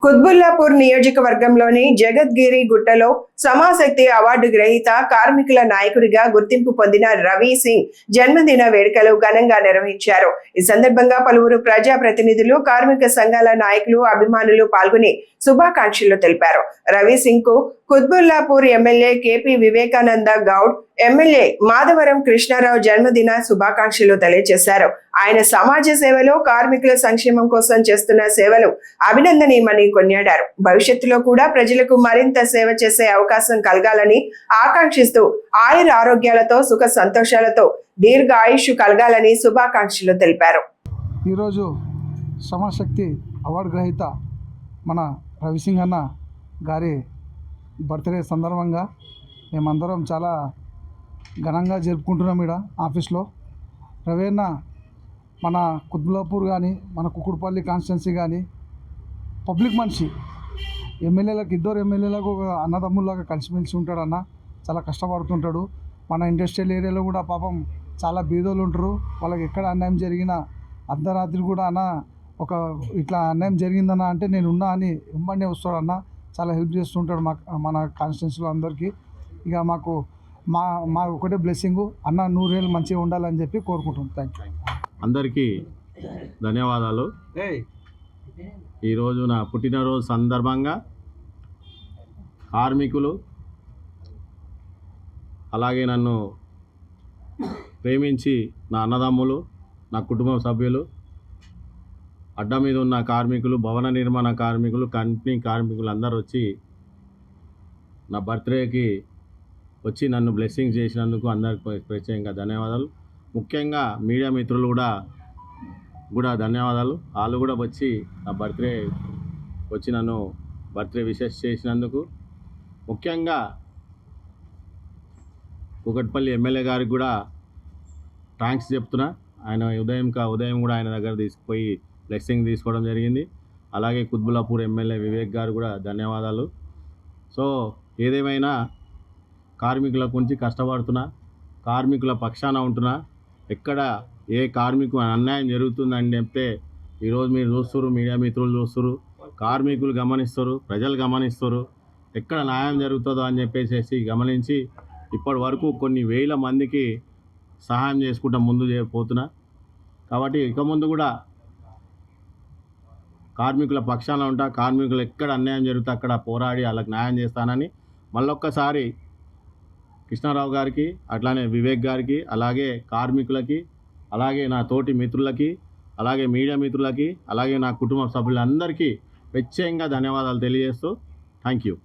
కుత్బుల్లాపూర్ నియోజకవర్గంలోని జగద్గిరి గుట్టలో సమాశక్తి అవార్డు గ్రహీత కార్మికుల నాయకుడిగా గుర్తింపు పొందిన రవి సింగ్ జన్మదిన వేడుకలు ఘనంగా నిర్వహించారు. ఈ సందర్భంగా పలువురు ప్రజాప్రతినిధులు, కార్మిక సంఘాల నాయకులు, అభిమానులు పాల్గొని శుభాకాంక్షలు తెలిపారు. రవి సింగ్ కు కుత్బుల్లాపూర్ ఎమ్మెల్యే కేపీ వివేకానంద గౌడ్, ఎమ్మెల్యే మాధవరం కృష్ణారావు జన్మదిన శుభాకాంక్షలు తెలియజేశారు. ఆయన సమాజ సేవలో, కార్మికుల సంక్షేమం కోసం చేస్తున్న సేవలు అభినందనీయమని కొనియాడారు. భవిష్యత్తులో కూడా ప్రజలకు మరింత సేవ చేసే అవకాశం కలగాలని ఆకాంక్షిస్తూ ఆయుర ఆరోగ్యాలతో, సుఖ సంతోషాలతో దీర్ఘ ఆయుష్ కలగాలని శుభాకాంక్షలు తెలిపారు. ఈరోజు సమాశక్తి అవార్డు గ్రహీత మన రవిసింగ్ అన్న గారి బర్త్డే సందర్భంగా మేమందరం చాలా ఘనంగా జరుపుకుంటున్నాం. ఇక్కడ ఆఫీస్లో రవి అన్న మన కుత్బుల్లాపూర్ కానీ, మన కుకుడుపల్లి కాన్స్టిట్యున్సీ కానీ పబ్లిక్ మనిషి. ఎమ్మెల్యేలకు, ఇద్దరు ఎమ్మెల్యేలకు ఒక అన్నదమ్ముల్లాగా కలిసిమెలిసి ఉంటాడు. అన్న చాలా కష్టపడుతుంటాడు. మన ఇండస్ట్రియల్ ఏరియాలో కూడా పాపం చాలా బీదోళ్ళు ఉంటారు. వాళ్ళకి ఎక్కడ అన్యాయం జరిగినా అర్ధరాత్రి కూడా అన్న ఒక ఇట్లా అన్యాయం జరిగిందన్న అంటే నేను ఉన్నా అని వెంబడే వస్తాడు. అన్న చాలా హెల్ప్ చేస్తుంటాడు మన కాన్స్టిట్యున్సీలో అందరికీ. ఇక మా ఒకటే బ్లెస్సింగు, అన్న 100 ఏళ్ళు మంచిగా ఉండాలని చెప్పి కోరుకుంటున్నాను. Thank you. అందరికీ ధన్యవాదాలు. ఈరోజు నా పుట్టినరోజు సందర్భంగా కార్మికులు, అలాగే నన్ను ప్రేమించి నా అన్నదమ్ములు, నా కుటుంబ సభ్యులు, అడ్డ మీద ఉన్న కార్మికులు, భవన నిర్మాణ కార్మికులు, కంపెనీ కార్మికులు అందరూ వచ్చి నా బర్త్డేకి వచ్చి నన్ను బ్లెస్సింగ్ చేసినందుకు అందరికి ప్రత్యేకంగా ధన్యవాదాలు. ముఖ్యంగా మీడియా మిత్రులు కూడా ధన్యవాదాలు. వాళ్ళు కూడా వచ్చి నా బర్త్డే వచ్చి నన్ను బర్త్డే విషెస్ చేసినందుకు. ముఖ్యంగా కూకట్పల్లి ఎమ్మెల్యే గారికి కూడా థ్యాంక్స్ చెప్తున్నా. ఆయన ఉదయం కూడా ఆయన దగ్గర తీసుకుపోయి బ్లెస్సింగ్ తీసుకోవడం జరిగింది. అలాగే కుత్బుల్లాపూర్ ఎమ్మెల్యే వివేక్ గారు కూడా ధన్యవాదాలు. సో ఏదేమైనా కార్మికుల గురించి కష్టపడుతున్నా, కార్మికుల పక్షాన ఉంటున్నా. ఎక్కడ ఏ కార్మికులు అన్యాయం జరుగుతుందని చెప్తే ఈరోజు మీరు చూస్తున్నారు, మీడియా మిత్రులు చూస్తున్నారు, కార్మికులు గమనిస్తారు, ప్రజలు గమనిస్తారు. ఎక్కడ న్యాయం జరుగుతుందో అని చెప్పేసి గమనించి ఇప్పటి వరకు కొన్ని వేల మందికి సహాయం చేసుకుంటా ముందు పోతున్నా. కాబట్టి ఇక ముందు కూడా కార్మికుల పక్షాన ఉంటా. కార్మికులు ఎక్కడ అన్యాయం జరిగితే అక్కడ పోరాడి వాళ్ళకి న్యాయం చేస్తానని మళ్ళొక్కసారి కృష్ణారావు గారికి, అట్లానే వివేక్ గారికి, అలాగే కార్మికులకి, అలాగే నా తోటి మిత్రులకి, అలాగే మీడియా మిత్రులకి, అలాగే నా కుటుంబ సభ్యులందరికీ ప్రత్యేకంగా ధన్యవాదాలు తెలియజేస్తూ థ్యాంక్ యూ.